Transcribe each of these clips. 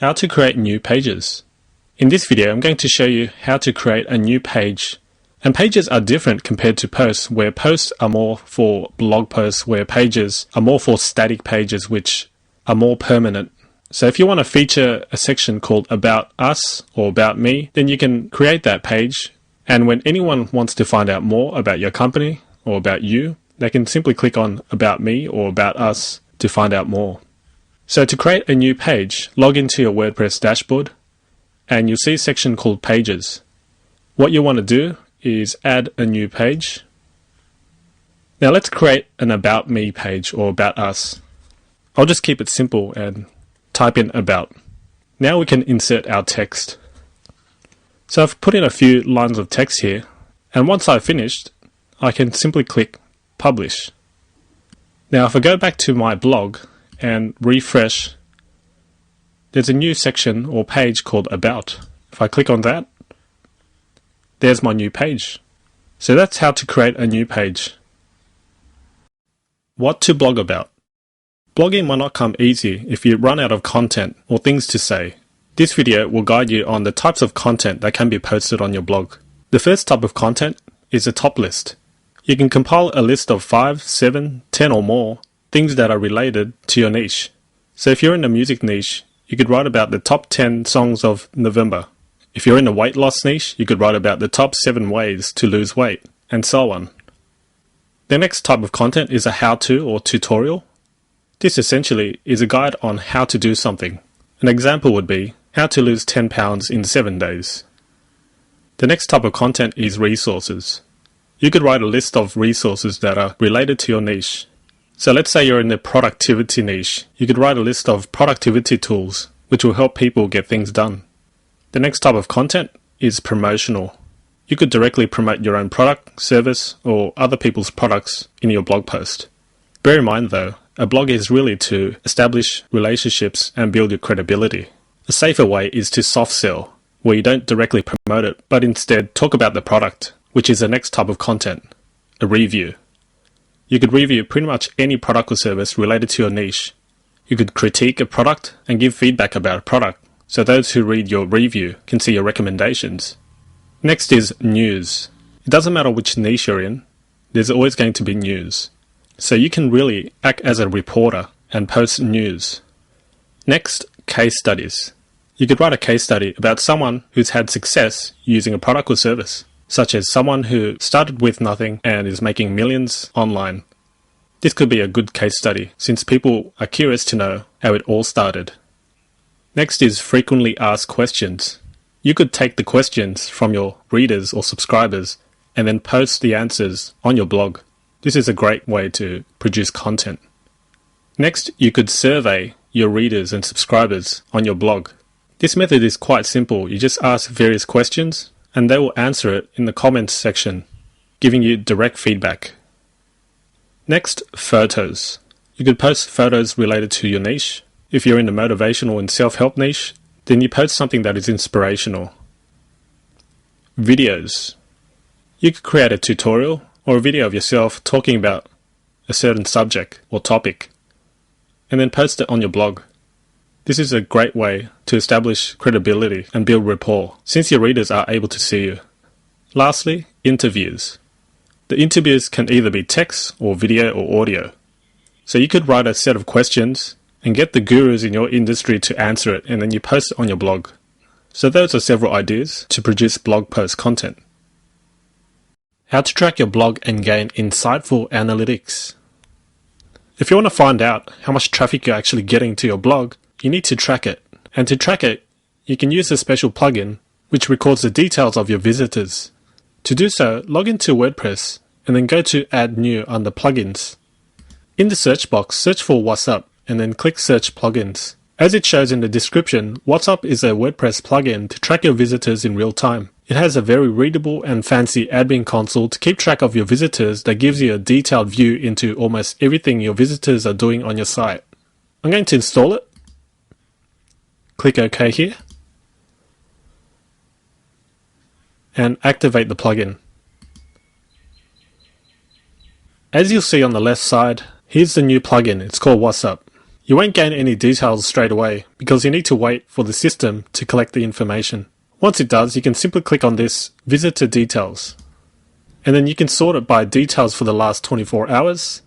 How to create new pages. In this video, I'm going to show you how to create a new page. And pages are different compared to posts, where posts are more for blog posts, where pages are more for static pages, which are more permanent. So if you want to feature a section called About Us or About Me, then you can create that page. And when anyone wants to find out more about your company or about you, they can simply click on About Me or About Us to find out more. So to create a new page, log into your WordPress dashboard and you'll see a section called Pages. What you want to do is add a new page. Now let's create an About Me page or About Us. I'll just keep it simple and type in About. Now we can insert our text. So I've put in a few lines of text here, and once I've finished, I can simply click Publish. Now if I go back to my blog and refresh, there's a new section or page called About. If I click on that, there's my new page. So that's how to create a new page. What to blog about. Blogging might not come easy if you run out of content or things to say. This video will guide you on the types of content that can be posted on your blog. The first type of content is a top list. You can compile a list of 5, 7, 10 or more things that are related to your niche. So if you're in the music niche, you could write about the top 10 songs of November. If you're in the weight loss niche, you could write about the top 7 ways to lose weight, and so on. The next type of content is a how-to or tutorial. This essentially is a guide on how to do something. An example would be how to lose 10 pounds in 7 days. The next type of content is resources. You could write a list of resources that are related to your niche. So let's say you're in the productivity niche. You could write a list of productivity tools which will help people get things done. The next type of content is promotional. You could directly promote your own product, service, or other people's products in your blog post. Bear in mind though, a blog is really to establish relationships and build your credibility. A safer way is to soft sell, where you don't directly promote it, but instead talk about the product, which is the next type of content, a review. You could review pretty much any product or service related to your niche. You could critique a product and give feedback about a product, so those who read your review can see your recommendations. Next is news. It doesn't matter which niche you're in, there's always going to be news. So you can really act as a reporter and post news. Next, case studies. You could write a case study about someone who's had success using a product or service, such as someone who started with nothing and is making millions online. This could be a good case study since people are curious to know how it all started. Next is frequently asked questions. You could take the questions from your readers or subscribers and then post the answers on your blog. This is a great way to produce content. Next, you could survey your readers and subscribers on your blog. This method is quite simple. You just ask various questions and they will answer it in the comments section, giving you direct feedback. Next, photos. You could post photos related to your niche. If you're in the motivational and self-help niche, then you post something that is inspirational. Videos. You could create a tutorial or a video of yourself talking about a certain subject or topic, and then post it on your blog. This is a great way to establish credibility and build rapport, since your readers are able to see you. Lastly, interviews. The interviews can either be text or video or audio. So you could write a set of questions and get the gurus in your industry to answer it, and then you post it on your blog. So those are several ideas to produce blog post content. How to track your blog and gain insightful analytics. If you want to find out how much traffic you're actually getting to your blog, you need to track it. And to track it, you can use a special plugin which records the details of your visitors. To do so, log into WordPress and then go to Add New under Plugins. In the search box, search for What's Up and then click Search Plugins. As it shows in the description, What's Up is a WordPress plugin to track your visitors in real time. It has a very readable and fancy admin console to keep track of your visitors that gives you a detailed view into almost everything your visitors are doing on your site. I'm going to install it. Click OK here. And activate the plugin. As you'll see on the left side, here's the new plugin. It's called What's Up. You won't gain any details straight away because you need to wait for the system to collect the information. Once it does, you can simply click on this Visitor Details. And then you can sort it by details for the last 24 hours,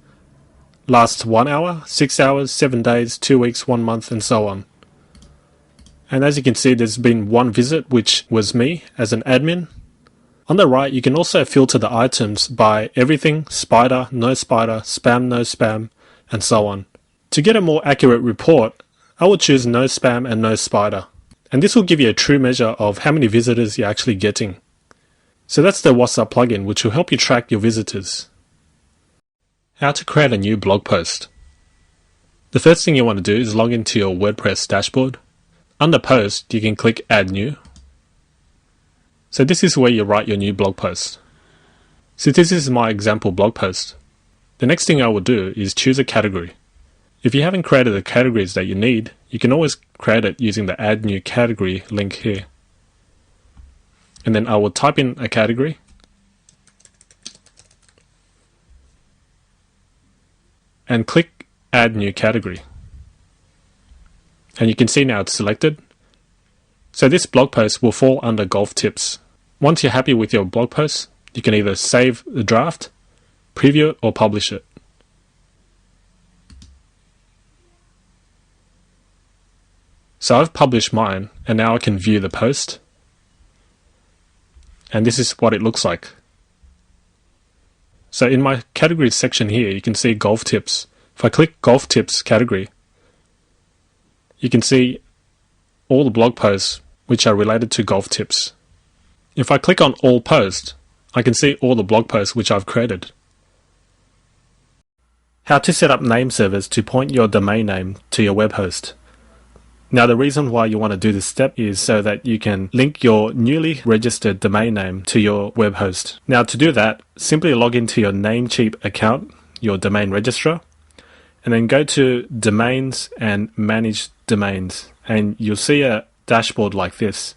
last 1 hour, 6 hours, 7 days, 2 weeks, 1 month, and so on. And as you can see, there's been one visit, which was me as an admin. On the right, you can also filter the items by everything, spider, no spider, spam, no spam, and so on. To get a more accurate report, I would choose no spam and no spider. And this will give you a true measure of how many visitors you're actually getting. So that's the What's Up plugin, which will help you track your visitors. How to create a new blog post. The first thing you want to do is log into your WordPress dashboard. Under Post, you can click Add New. So this is where you write your new blog post. So this is my example blog post. The next thing I will do is choose a category. If you haven't created the categories that you need, you can always create it using the Add New Category link here. And then I will type in a category. And click Add New Category. And you can see now it's selected. So this blog post will fall under golf tips. Once you're happy with your blog post, you can either save the draft, preview it, or publish it. So I've published mine, and now I can view the post. And this is what it looks like. So in my categories section here, you can see golf tips. If I click golf tips category, you can see all the blog posts which are related to golf tips. If I click on all posts, I can see all the blog posts which I've created. How to set up name servers to point your domain name to your web host. Now the reason why you want to do this step is so that you can link your newly registered domain name to your web host. Now to do that, simply log into your Namecheap account, your domain registrar, and then go to Domains and Manage Domains, and you'll see a dashboard like this.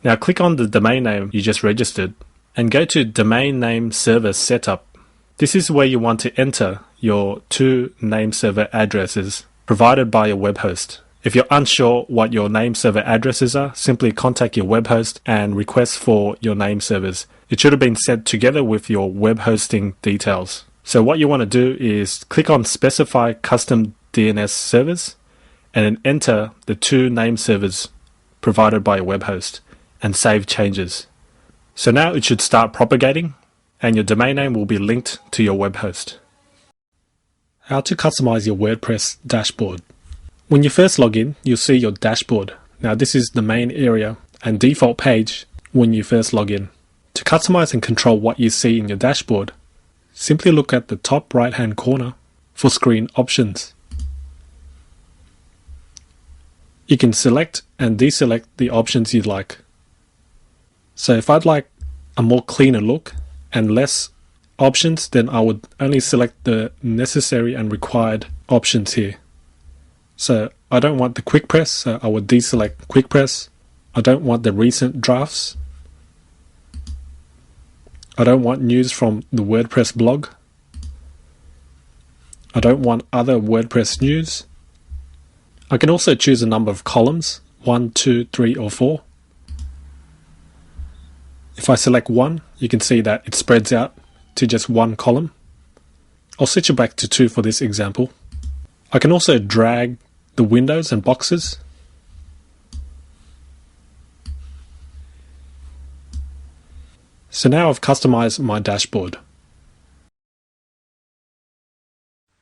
Now click on the domain name you just registered and go to Domain Name Server Setup. This is where you want to enter your 2 name server addresses provided by your web host. If you're unsure what your name server addresses are, simply contact your web host and request for your name servers. It should have been sent together with your web hosting details. So what you want to do is click on Specify Custom DNS Servers and then enter the 2 name servers provided by your web host and save changes. So now it should start propagating and your domain name will be linked to your web host. How to customize your WordPress dashboard. When you first log in, you'll see your dashboard. Now this is the main area and default page when you first log in. To customize and control what you see in your dashboard, simply look at the top right hand corner for screen options. You can select and deselect the options you'd like. So if I'd like a more cleaner look and less options, then I would only select the necessary and required options here. So I don't want the quick press, so I would deselect quick press. I don't want the recent drafts. I don't want news from the WordPress blog. I don't want other WordPress news. I can also choose a number of columns, 1, 2, 3, or 4. If I select 1, you can see that it spreads out to just 1 column. I'll switch it back to 2 for this example. I can also drag the windows and boxes. So now I've customized my dashboard.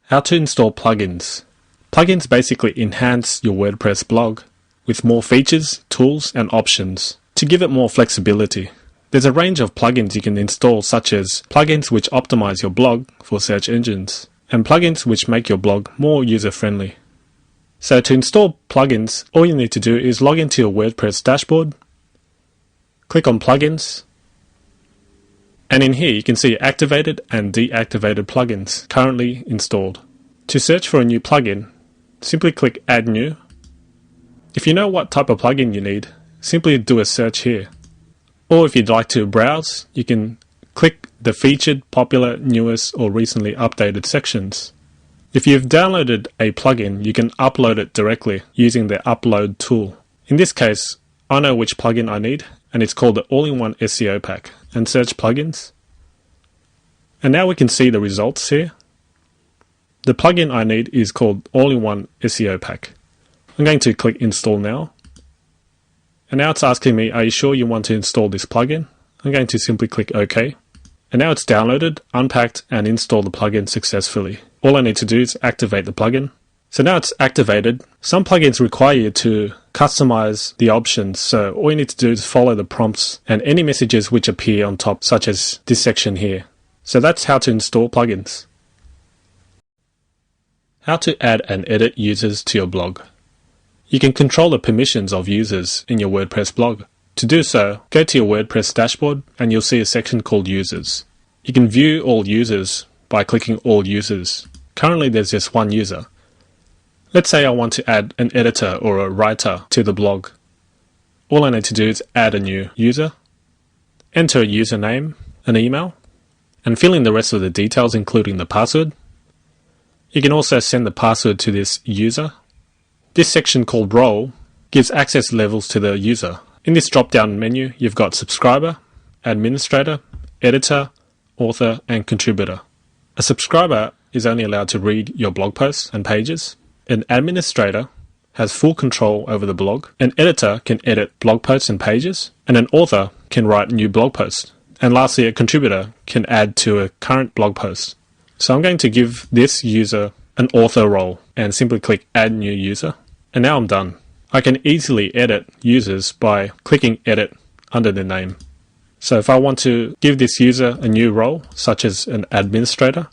How to install plugins. Plugins basically enhance your WordPress blog with more features, tools, and options to give it more flexibility. There's a range of plugins you can install, such as plugins which optimize your blog for search engines, and plugins which make your blog more user-friendly. So to install plugins, all you need to do is log into your WordPress dashboard, click on Plugins, and in here you can see activated and deactivated plugins currently installed. To search for a new plugin, simply click Add New. If you know what type of plugin you need, simply do a search here. Or if you'd like to browse, you can click the featured, popular, newest, or recently updated sections. If you've downloaded a plugin, you can upload it directly using the upload tool. In this case, I know which plugin I need, and it's called the AllinOne SEO Pack, and search plugins. And now we can see the results here. The plugin I need is called AllinOne SEO Pack. I'm going to click install now. And now it's asking me, are you sure you want to install this plugin? I'm going to simply click OK. And now it's downloaded, unpacked, and installed the plugin successfully. All I need to do is activate the plugin. So now it's activated. Some plugins require you to customize the options, so all you need to do is follow the prompts and any messages which appear on top, such as this section here. So that's how to install plugins. How to add and edit users to your blog. You can control the permissions of users in your WordPress blog. To do so, go to your WordPress dashboard and you'll see a section called Users. You can view all users by clicking All Users. Currently there's just one user. Let's say I want to add an editor or a writer to the blog. All I need to do is add a new user, enter a username, an email, and fill in the rest of the details including the password. You can also send the password to this user. This section called Role gives access levels to the user. In this drop-down menu, you've got subscriber, administrator, editor, author, and contributor. A subscriber is only allowed to read your blog posts and pages. An administrator has full control over the blog. An editor can edit blog posts and pages. And an author can write new blog posts. And lastly, a contributor can add to a current blog post. So I'm going to give this user an author role and simply click Add New User. And now I'm done. I can easily edit users by clicking Edit under their name. So if I want to give this user a new role, such as an administrator,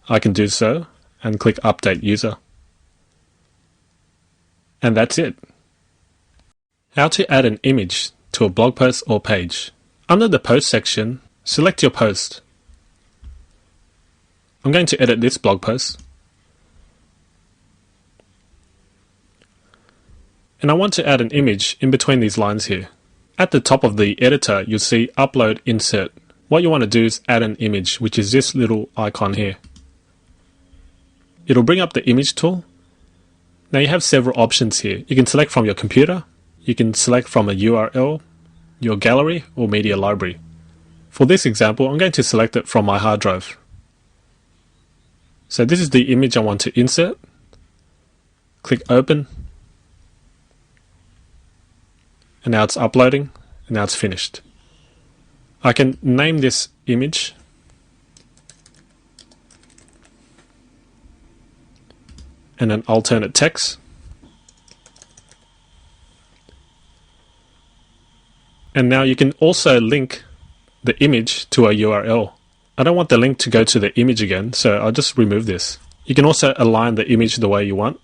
I can do so and click Update User. And that's it. How to add an image to a blog post or page. Under the Post section, select your post. I'm going to edit this blog post. And I want to add an image in between these lines here. At the top of the editor, you'll see Upload Insert. What you want to do is add an image, which is this little icon here. It'll bring up the image tool. Now you have several options here. You can select from your computer, you can select from a URL, your gallery, or media library. For this example, I'm going to select it from my hard drive. So this is the image I want to insert. Click Open. And now it's uploading, and now it's finished. I can name this image and an alternate text. And now you can also link the image to a URL. I don't want the link to go to the image again, so I'll just remove this. You can also align the image the way you want.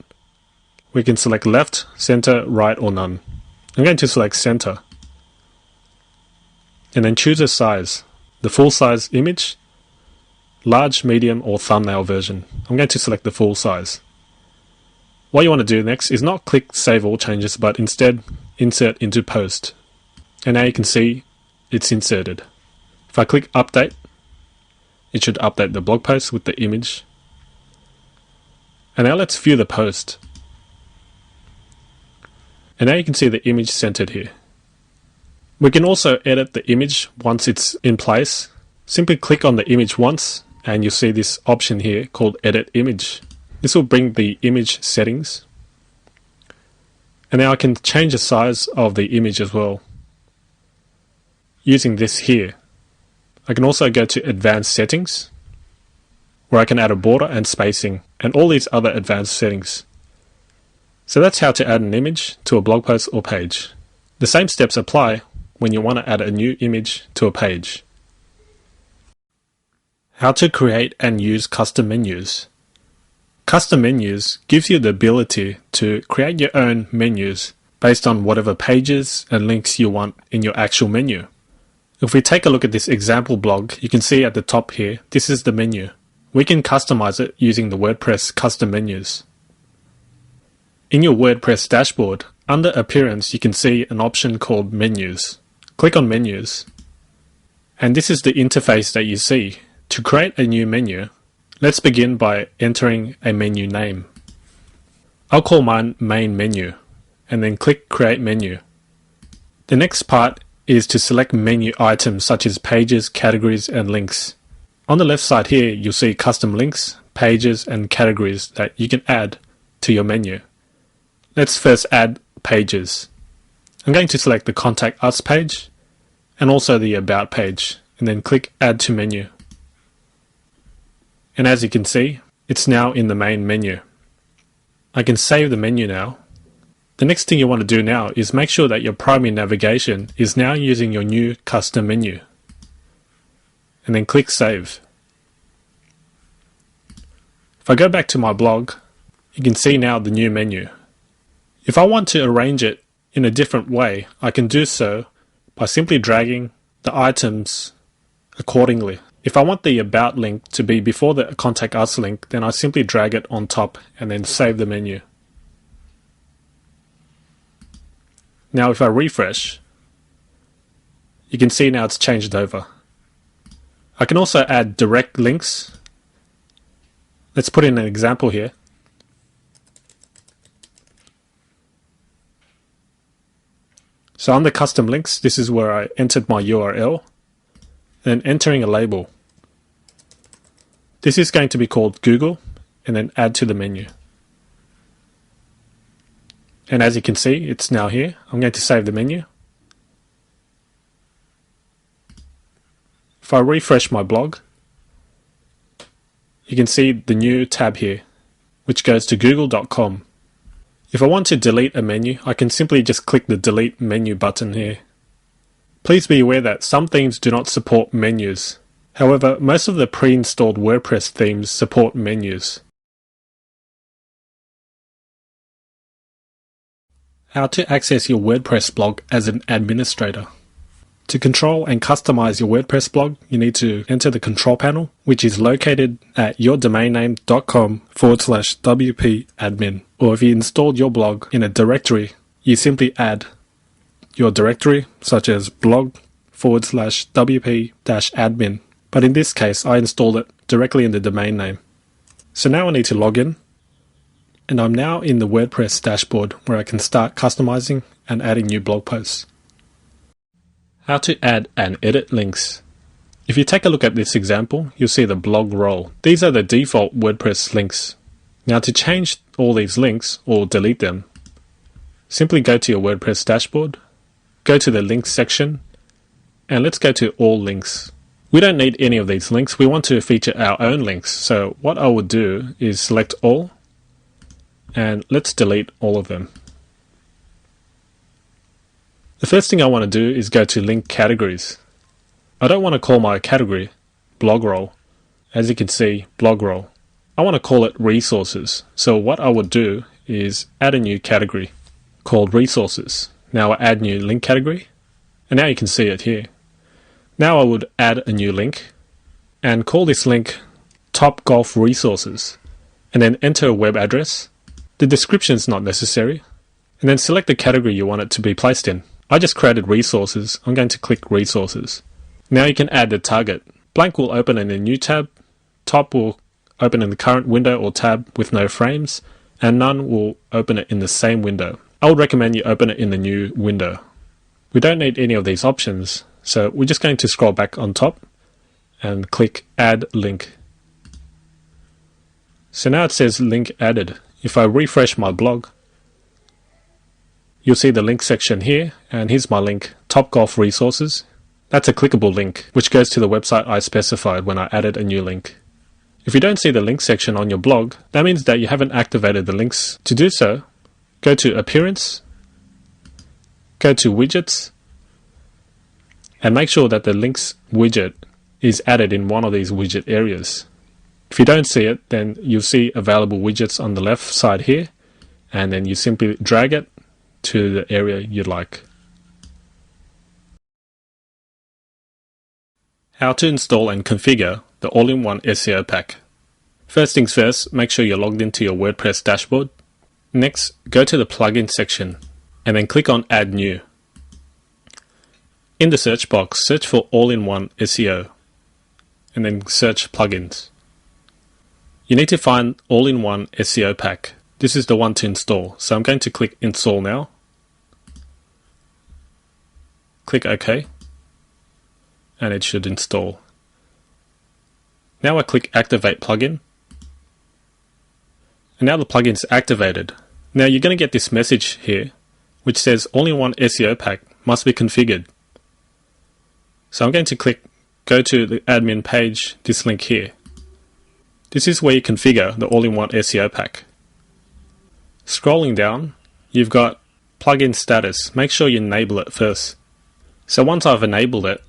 We can select left, center, right, or none. I'm going to select center. And then choose a size. The full size image, large, medium, or thumbnail version. I'm going to select the full size. What you want to do next is not click Save All Changes, but instead insert into Post. And now you can see it's inserted. If I click Update, it should update the blog post with the image. And now let's view the post. And now you can see the image centered here. We can also edit the image once it's in place. Simply click on the image once and you'll see this option here called Edit Image. This will bring the image settings. And now I can change the size of the image as well using this here. I can also go to Advanced Settings where I can add a border and spacing and all these other advanced settings. So that's how to add an image to a blog post or page. The same steps apply when you want to add a new image to a page. How to create and use custom menus. Custom menus gives you the ability to create your own menus based on whatever pages and links you want in your actual menu. If we take a look at this example blog, you can see at the top here, this is the menu. We can customize it using the WordPress custom menus. In your WordPress dashboard, under Appearance, you can see an option called Menus. Click on Menus, and this is the interface that you see. To create a new menu, Let's begin by entering a menu name. I'll call mine main menu and then click create menu. The next part is to select menu items such as pages, categories and links. On the left side here you'll see custom links, pages and categories that you can add to your menu. Let's first add pages. I'm going to select the Contact Us page and also the About page and then click Add to Menu. And as you can see, it's now in the main menu. I can save the menu now. The next thing you want to do now is make sure that your primary navigation is now using your new custom menu. And then click Save. If I go back to my blog, you can see now the new menu. If I want to arrange it in a different way, I can do so by simply dragging the items accordingly. If I want the About link to be before the Contact Us link, then I simply drag it on top and then save the menu. Now if I refresh, you can see now it's changed over. I can also add direct links. Let's put in an example here. So under custom links, this is where I entered my URL, then entering a label. This is going to be called Google, and then add to the menu. And as you can see, it's now here. I'm going to save the menu. If I refresh my blog, you can see the new tab here, which goes to google.com. If I want to delete a menu, I can simply just click the delete menu button here. Please be aware that some themes do not support menus. However, most of the pre-installed WordPress themes support menus. How to access your WordPress blog as an administrator. To control and customize your WordPress blog, you need to enter the control panel, which is located at yourdomainname.com/wp admin. Or if you installed your blog in a directory, you simply add your directory, such as blog/wp-admin. But in this case, I installed it directly in the domain name. So now I need to log in. And I'm now in the WordPress dashboard where I can start customizing and adding new blog posts. How to add and edit links. If you take a look at this example, you'll see the blog role. These are the default WordPress links. Now to change all these links or delete them, simply go to your WordPress dashboard, go to the links section, and let's go to all links. We don't need any of these links. We want to feature our own links. So what I would do is select all, and let's delete all of them. The first thing I want to do is go to link categories. I don't want to call my category blog role. As you can see, blog role. I want to call it resources. So what I would do is add a new category called resources. Now I add new link category, and now you can see it here. Now I would add a new link and call this link Top Golf Resources, and then enter a web address. The description is not necessary, and then select the category you want it to be placed in. I just created resources. I'm going to click resources. Now you can add the target. Blank will open in a new tab, top will open in the current window or tab with no frames, and none will open it in the same window. I would recommend you open it in the new window. We don't need any of these options, so we're just going to scroll back on top and click Add Link. So now it says link added. If I refresh my blog, you'll see the link section here, and here's my link, Top Golf Resources. That's a clickable link, which goes to the website I specified when I added a new link. If you don't see the link section on your blog, that means that you haven't activated the links. To do so, go to Appearance, go to Widgets, and make sure that the links widget is added in one of these widget areas. If you don't see it, then you'll see available widgets on the left side here, and then you simply drag it to the area you'd like. How to install and configure the All-in-One SEO Pack. First things first, make sure you're logged into your WordPress dashboard. Next, go to the plugin section and then click on Add New. In the search box, search for All-in-One SEO and then search plugins. You need to find AllinOne SEO Pack. This is the one to install. So I'm going to click Install now. Click OK. And it should install. Now I click Activate Plugin. And now the plugin is activated. Now you're going to get this message here, which says AllinOne SEO Pack must be configured. So I'm going to click Go to the admin page, this link here. This is where you configure the AllinOne SEO Pack. Scrolling down, you've got plugin status. Make sure you enable it first. So once I've enabled it,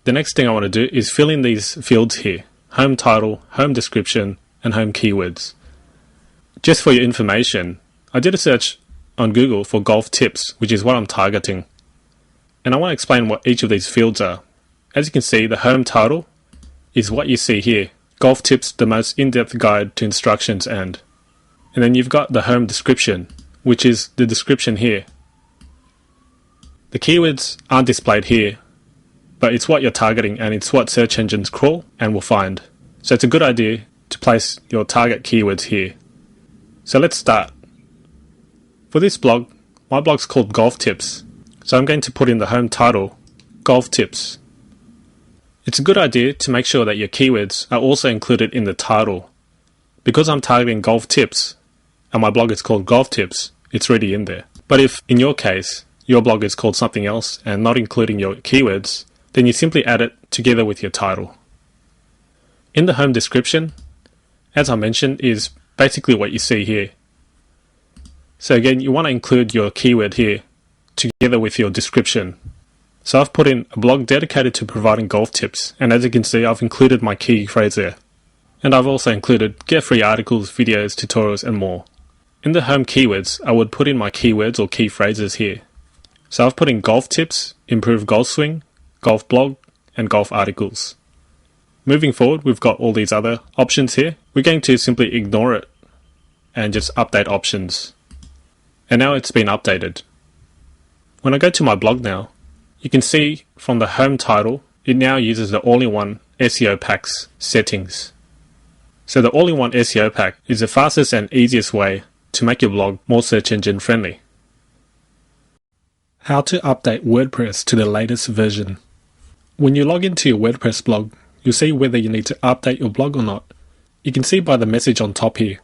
the next thing I want to do is fill in these fields here: home title, home description, and home keywords. Just for your information, I did a search on Google for golf tips, which is what I'm targeting. And I want to explain what each of these fields are. As you can see, the home title is what you see here: golf tips, the most in-depth guide to instructions and then you've got the home description, which is the description here. The keywords aren't displayed here, but it's what you're targeting and it's what search engines crawl and will find. So it's a good idea to place your target keywords here. So let's start. For this blog, my blog's called Golf Tips. So I'm going to put in the home title, Golf Tips. It's a good idea to make sure that your keywords are also included in the title. Because I'm targeting golf tips, and my blog is called Golf Tips, it's already in there. But if, in your case, your blog is called something else and not including your keywords, then you simply add it together with your title. In the home description, as I mentioned, is basically what you see here. So again, you want to include your keyword here together with your description. So I've put in a blog dedicated to providing golf tips, and as you can see, I've included my key phrase there. And I've also included get free articles, videos, tutorials, and more. In the home keywords, I would put in my keywords or key phrases here. So I've put in golf tips, improved golf swing, golf blog, and golf articles. Moving forward, we've got all these other options here. We're going to simply ignore it and just update options. And now it's been updated. When I go to my blog now, you can see from the home title, it now uses the AllinOne SEO Pack's settings. So the AllinOne SEO Pack is the fastest and easiest way to make your blog more search engine friendly. How to update WordPress to the latest version. When you log into your WordPress blog, you'll see whether you need to update your blog or not. You can see by the message on top here.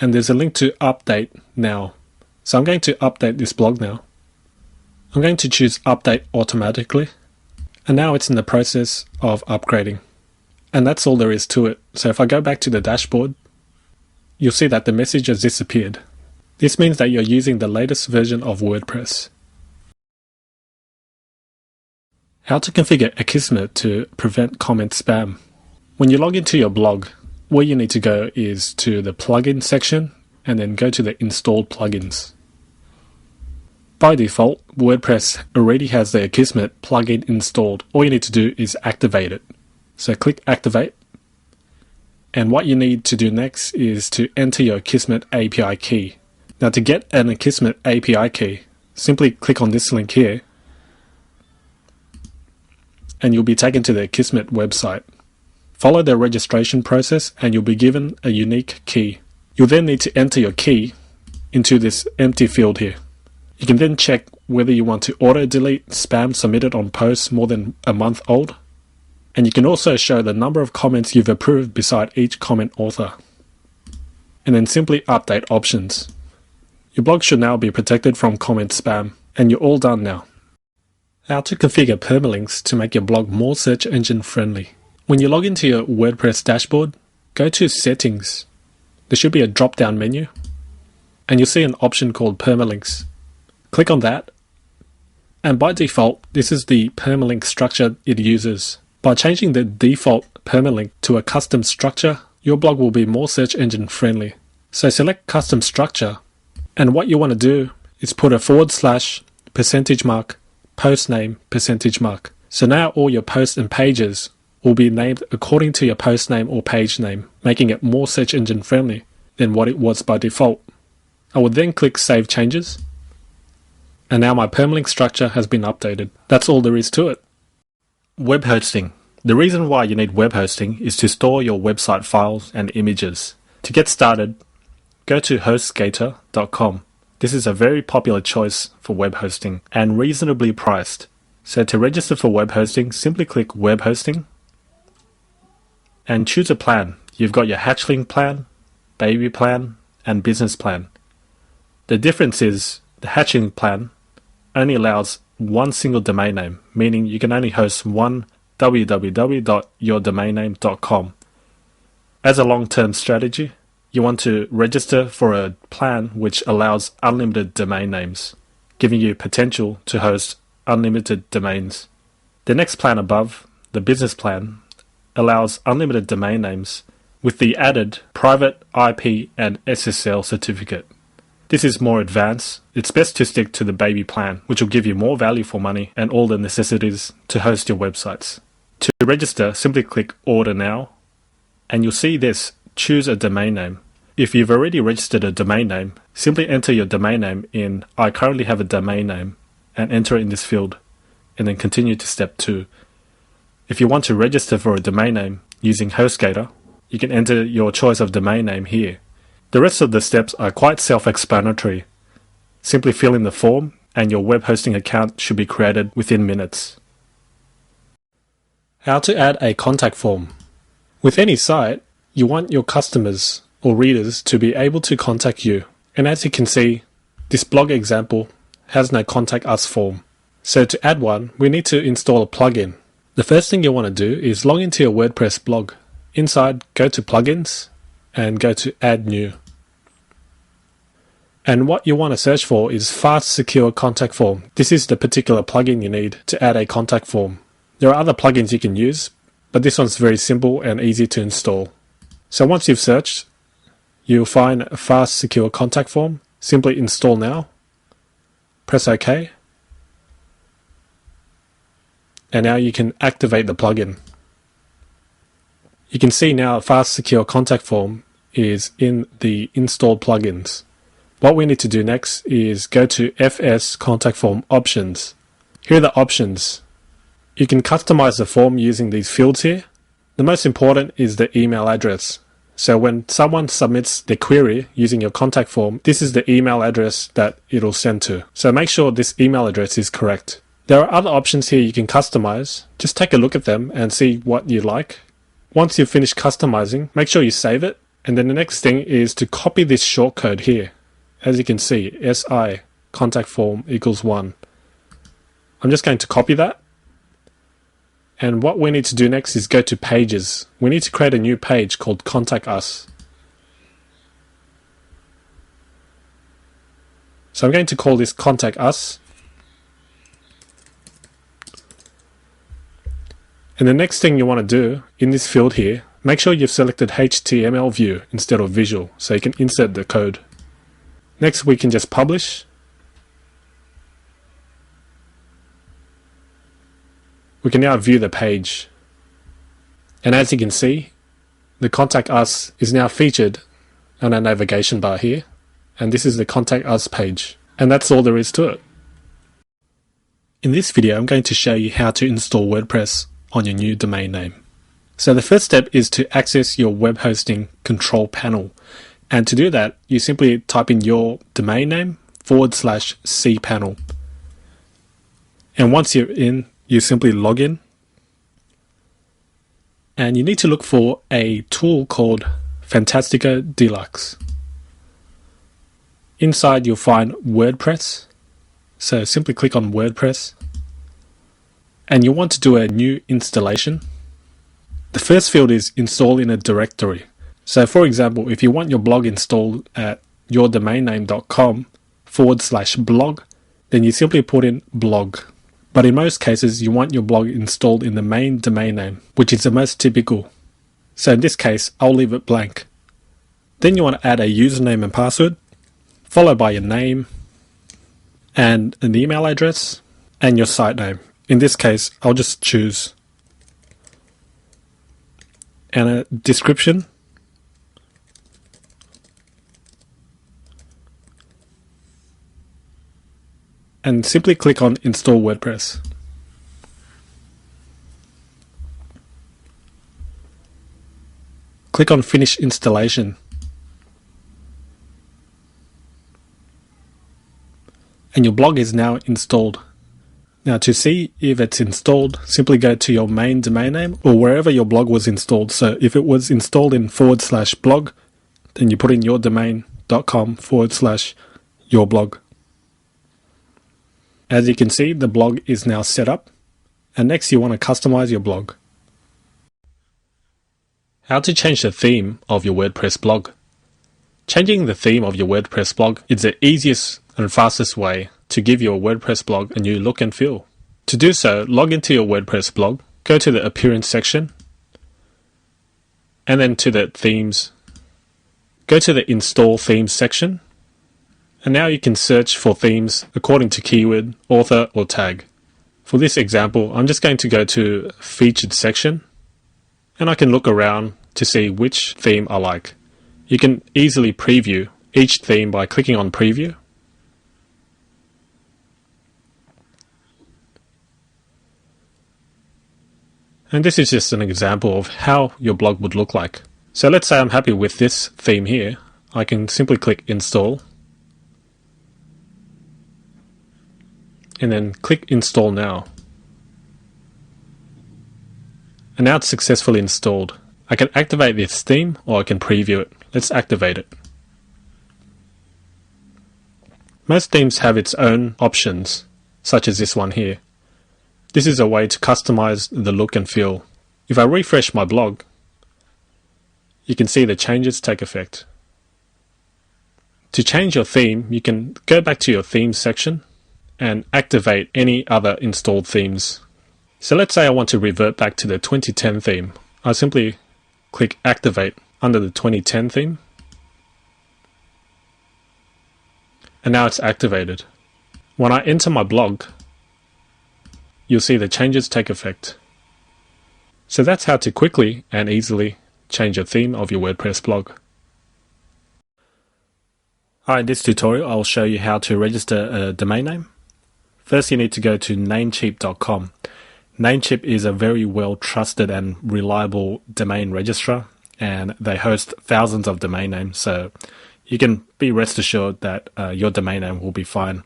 And there's a link to update now. So I'm going to update this blog now. I'm going to choose update automatically. And now it's in the process of upgrading. And that's all there is to it. So if I go back to the dashboard, you'll see that the message has disappeared. This means that you're using the latest version of WordPress. How to configure akismet to prevent comment spam. When you log into your blog, where you need to go is to the plugin section and then go to the installed plugins. By default, WordPress already has the akismet plugin installed. All you need to do is activate it. So click activate. And what you need to do next is to enter your akismet API key. Now to get an akismet API key, simply click on this link here and you'll be taken to the akismet website. Follow the registration process and you'll be given a unique key. You'll then need to enter your key into this empty field here. You can then check whether you want to auto-delete spam submitted on posts more than a month old. And you can also show the number of comments you've approved beside each comment author. And then simply update options. Your blog should now be protected from comment spam, and you're all done now. How to configure permalinks to make your blog more search engine friendly. When you log into your WordPress dashboard, go to Settings. There should be a drop-down menu, and you'll see an option called Permalinks. Click on that, and by default, this is the permalink structure it uses. By changing the default permalink to a custom structure, your blog will be more search engine friendly. So select custom structure, and what you want to do is put a / %, post name, %. So now all your posts and pages will be named according to your post name or page name, making it more search engine friendly than what it was by default. I would then click Save Changes, and now my permalink structure has been updated. That's all there is to it. Web hosting. The reason why you need web hosting is to store your website files and images. To get started, go to hostgator.com. This is a very popular choice for web hosting and reasonably priced. So to register for web hosting, simply click web hosting and choose a plan. You've got your hatchling plan, baby plan, and business plan. The difference is the hatchling plan only allows one single domain name, meaning you can only host one www.yourdomainname.com. As a long-term strategy, you want to register for a plan which allows unlimited domain names, giving you potential to host unlimited domains. The next plan above, the business plan, allows unlimited domain names with the added private IP and SSL certificate. This is more advanced. It's best to stick to the baby plan, which will give you more value for money and all the necessities to host your websites. To register, simply click Order Now, and you'll see this, choose a domain name. If you've already registered a domain name, simply enter your domain name in I currently have a domain name and enter it in this field, and then continue to step 2. If you want to register for a domain name using HostGator, you can enter your choice of domain name here. The rest of the steps are quite self-explanatory. Simply fill in the form and your web hosting account should be created within minutes. How to add a contact form. With any site, you want your customers or readers to be able to contact you. And as you can see, this blog example has no contact us form. So to add one, we need to install a plugin. The first thing you want to do is log into your WordPress blog. Inside, go to Plugins and go to Add New. And what you want to search for is Fast Secure Contact Form. This is the particular plugin you need to add a contact form. There are other plugins you can use, but this one's very simple and easy to install. So once you've searched, you'll find a Fast Secure Contact Form. Simply install now. Press OK. And now you can activate the plugin. You can see now a Fast Secure Contact Form is in the installed plugins. What we need to do next is go to FS Contact Form Options. Here are the options. You can customize the form using these fields here. The most important is the email address. So when someone submits their query using your contact form, this is the email address that it'll send to. So make sure this email address is correct. There are other options here you can customize. Just take a look at them and see what you like. Once you've finished customizing, make sure you save it. And then the next thing is to copy this shortcode here. As you can see, SI contact form equals 1. I'm just going to copy that. And what we need to do next is go to Pages. We need to create a new page called Contact Us. So I'm going to call this Contact Us. And the next thing you want to do in this field here, make sure you've selected HTML view instead of visual so you can insert the code. Next we can just publish. We can now view the page. And as you can see, the Contact Us is now featured on our navigation bar here. And this is the Contact Us page. And that's all there is to it. In this video, I'm going to show you how to install WordPress on your new domain name. So the first step is to access your web hosting control panel. And to do that, you simply type in your domain name /cpanel. And once you're in, you simply log in. And you need to look for a tool called Fantastico Deluxe. Inside you'll find WordPress. So simply click on WordPress. And you want to do a new installation. The first field is install in a directory. So for example, if you want your blog installed at yourdomainname.com/blog, then you simply put in blog. But in most cases, you want your blog installed in the main domain name, which is the most typical. So in this case, I'll leave it blank. Then you want to add a username and password, followed by your name, and an email address, and your site name. In this case, I'll just choose and a description, and simply click on Install WordPress. Click on Finish Installation. And your blog is now installed. Now to see if it's installed, simply go to your main domain name or wherever your blog was installed. So if it was installed in /blog, then you put in yourdomain.com/yourblog. As you can see, the blog is now set up. And next you want to customize your blog. How to change the theme of your WordPress blog. Changing the theme of your WordPress blog is the easiest and fastest way to give your WordPress blog a new look and feel. To do so, log into your WordPress blog, go to the Appearance section, and then to the Themes. Go to the Install Themes section, and now you can search for themes according to keyword, author, or tag. For this example, I'm just going to go to Featured section, and I can look around to see which theme I like. You can easily preview each theme by clicking on Preview. And this is just an example of how your blog would look like. So let's say I'm happy with this theme here. I can simply click Install. And then click Install Now. And now it's successfully installed. I can activate this theme or I can preview it. Let's activate it. Most themes have its own options, such as this one here. This is a way to customize the look and feel. If I refresh my blog, you can see the changes take effect. To change your theme, you can go back to your Themes section and activate any other installed themes. So let's say I want to revert back to the 2010 theme. I simply click Activate under the 2010 theme. And now it's activated. When I enter my blog, you'll see the changes take effect. So that's how to quickly and easily change a theme of your WordPress blog. Alright, in this tutorial I'll show you how to register a domain name. First you need to go to namecheap.com. Namecheap is a very well trusted and reliable domain registrar, and they host thousands of domain names, so you can be rest assured that your domain name will be fine.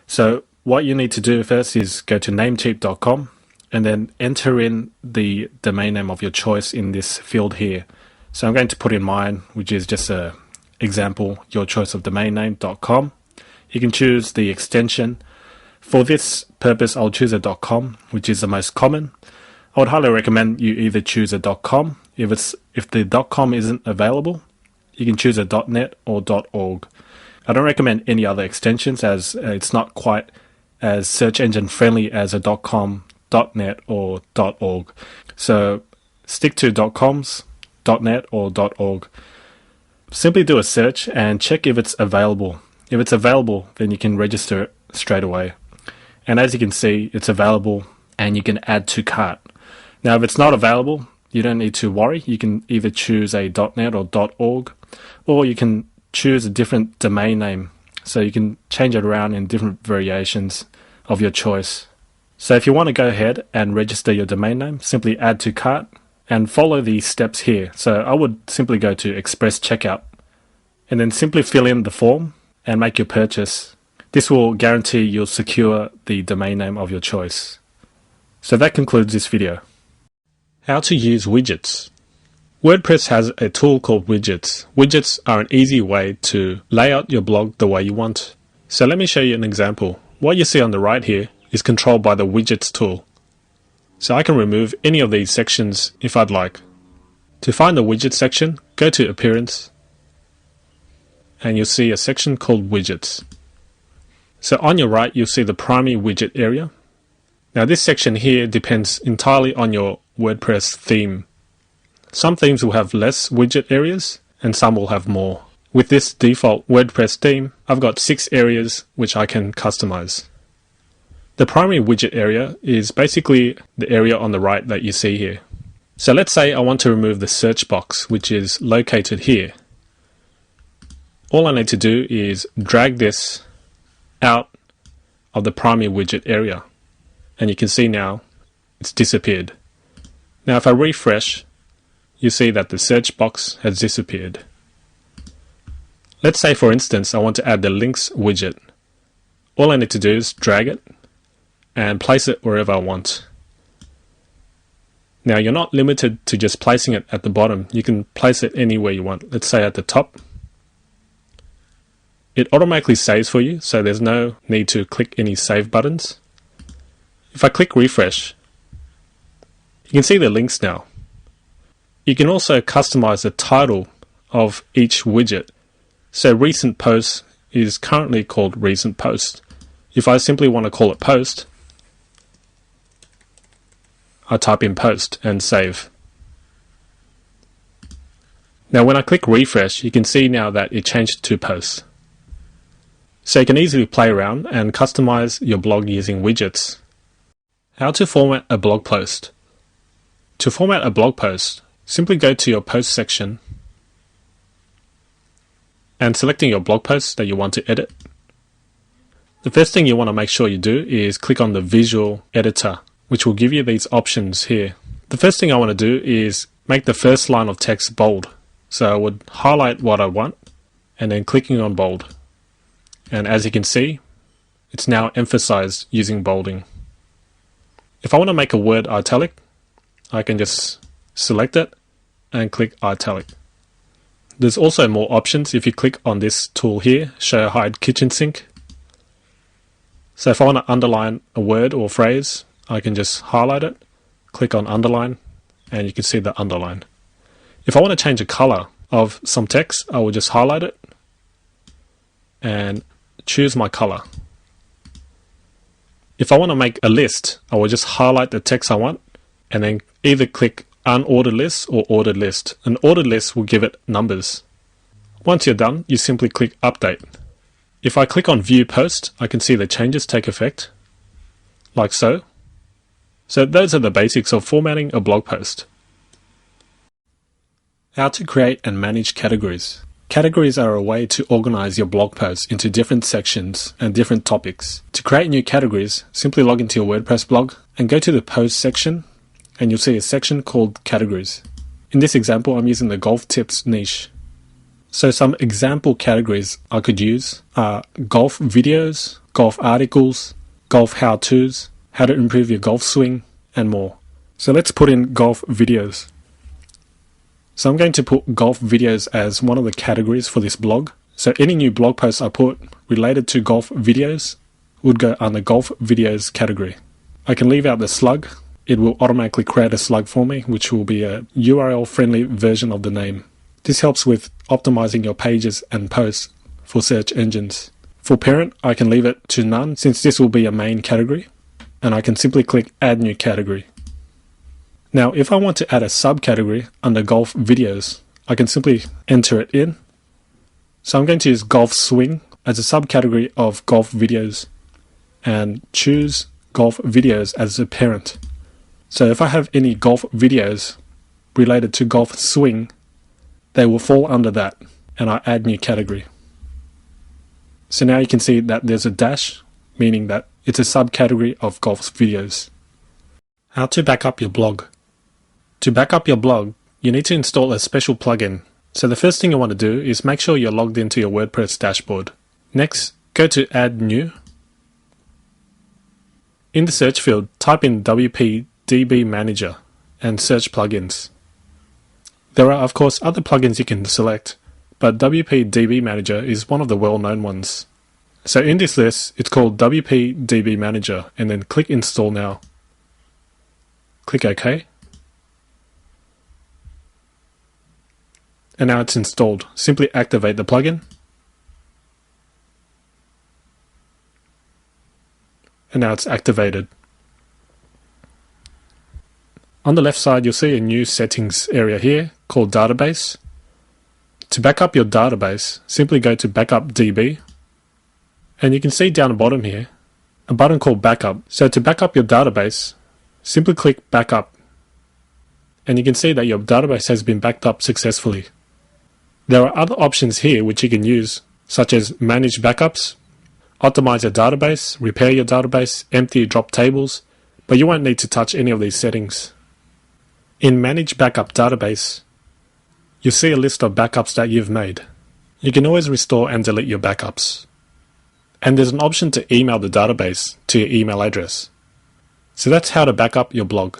So what you need to do first is go to namecheap.com and then enter in the domain name of your choice in this field here. So I'm going to put in mine, which is just a example, yourchoiceofdomainname.com. You can choose the extension. For this purpose, I'll choose a .com, which is the most common. I would highly recommend you either choose a .com. If the .com isn't available, you can choose a .net or .org. I don't recommend any other extensions as it's not quite as search engine friendly as a .com, .net or .org. So stick to .coms, .net or .org. Simply do a search and check if it's available. If it's available, then you can register it straight away. And as you can see, it's available and you can add to cart. Now if it's not available, you don't need to worry. You can either choose a .net or .org, or you can choose a different domain name. So you can change it around in different variations of your choice. So if you want to go ahead and register your domain name, simply add to cart and follow these steps here. So I would simply go to Express Checkout and then simply fill in the form and make your purchase. This will guarantee you'll secure the domain name of your choice. So that concludes this video. How to use widgets. WordPress has a tool called widgets. Widgets are an easy way to lay out your blog the way you want. So let me show you an example. What you see on the right here is controlled by the widgets tool. So I can remove any of these sections if I'd like. To find the widget section, go to Appearance, and you'll see a section called Widgets. So on your right, you'll see the primary widget area. Now this section here depends entirely on your WordPress theme. Some themes will have less widget areas and some will have more. With this default WordPress theme, I've got 6 areas which I can customize. The primary widget area is basically the area on the right that you see here. So let's say I want to remove the search box, which is located here. All I need to do is drag this out of the primary widget area. And you can see now it's disappeared. Now if I refresh, you see that the search box has disappeared. Let's say, for instance, I want to add the links widget. All I need to do is drag it and place it wherever I want. Now, you're not limited to just placing it at the bottom. You can place it anywhere you want. Let's say at the top. It automatically saves for you, so there's no need to click any save buttons. If I click refresh, you can see the links now. You can also customize the title of each widget. So recent post is currently called recent post. If I simply want to call it post, I type in post and save. Now when I click refresh, you can see now that it changed to posts. So you can easily play around and customize your blog using widgets. How to format a blog post. To format a blog post, simply go to your post section and selecting your blog post that you want to edit. The first thing you want to make sure you do is click on the visual editor, which will give you these options here. The first thing I want to do is make the first line of text bold. So I would highlight what I want and then clicking on bold. And as you can see, it's now emphasized using bolding. If I want to make a word italic, I can just select it and click italic. There's also more options if you click on this tool here, show hide kitchen sink. So if I want to underline a word or phrase, I can just highlight it, click on underline, and you can see the underline. If I want to change the color of some text, I will just highlight it and choose my color. If I want to make a list, I will just highlight the text I want and then either click unordered list or ordered list. An ordered list will give it numbers. Once you're done, you simply click update. If I click on view post, I can see the changes take effect, like so. So those are the basics of formatting a blog post. How to create and manage categories. Categories are a way to organize your blog posts into different sections and different topics. To create new categories, simply log into your WordPress blog and go to the post section, and you'll see a section called categories. In this example, I'm using the golf tips niche. So some example categories I could use are golf videos, golf articles, golf how-tos, how to improve your golf swing, and more. So let's put in golf videos. So I'm going to put golf videos as one of the categories for this blog. So any new blog posts I put related to golf videos would go under golf videos category. I can leave out the slug. It will automatically create a slug for me, which will be a URL friendly version of the name. This helps with optimizing your pages and posts for search engines. For parent, I can leave it to none since this will be a main category, and I can simply click add new category. Now, if I want to add a subcategory under golf videos, I can simply enter it in. So I'm going to use golf swing as a subcategory of golf videos and choose golf videos as a parent. So if I have any golf videos related to golf swing, they will fall under that, and I add new category. So now you can see that there's a dash, meaning that it's a subcategory of golf videos. How to back up your blog. To back up your blog, you need to install a special plugin. So the first thing you want to do is make sure you're logged into your WordPress dashboard. Next, go to Add New. In the search field, type in WP DB Manager and search plugins. There are of course other plugins you can select, but WP DB Manager is one of the well-known ones. So in this list, it's called WP DB Manager, and then click Install Now. Click OK. And now it's installed. Simply activate the plugin. And now it's activated. On the left side, you'll see a new settings area here called Database. To back up your database, simply go to Backup DB. And you can see down the bottom here, a button called Backup. So to back up your database, simply click Backup. And you can see that your database has been backed up successfully. There are other options here which you can use, such as Manage Backups, Optimize your database, Repair your database, Empty drop tables, but you won't need to touch any of these settings. In Manage Backup Database, you'll see a list of backups that you've made. You can always restore and delete your backups. And there's an option to email the database to your email address. So that's how to back up your blog.